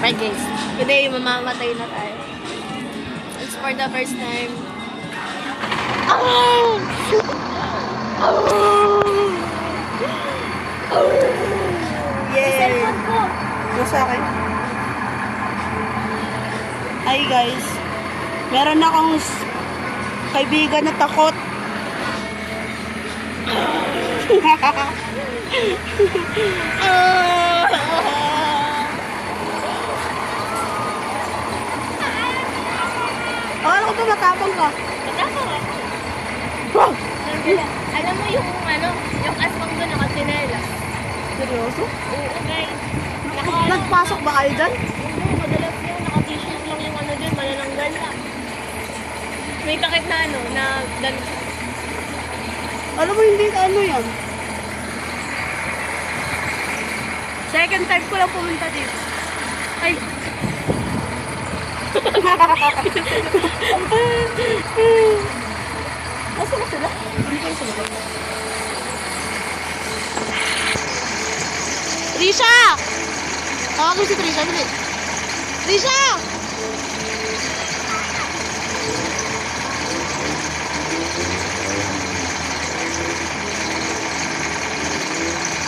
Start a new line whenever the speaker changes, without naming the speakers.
Right guys, today mamamatay na tayo. It's for the first time. Oh! Yay! Nasa akin. Hi guys. Meron akong kaibigan na takot. Alam ko tumatapang ka.
Matapang ako.
Wow!
Alam mo yung yung aswang doon nakatinelas.
Seryoso?
Oo guys.
Nagpasok ba kayo dyan?
Oo, madalas yun. Naka-t-shirt lang yung dyan, manananggal lang. May takip na na damit.
Alam mo hindi ano yan. Second time ko lang pumunta dito. Ay! Asa ba sila? Hindi kayo sila ba? Trisha! Tawagin si Trisha, bilis. Trisha!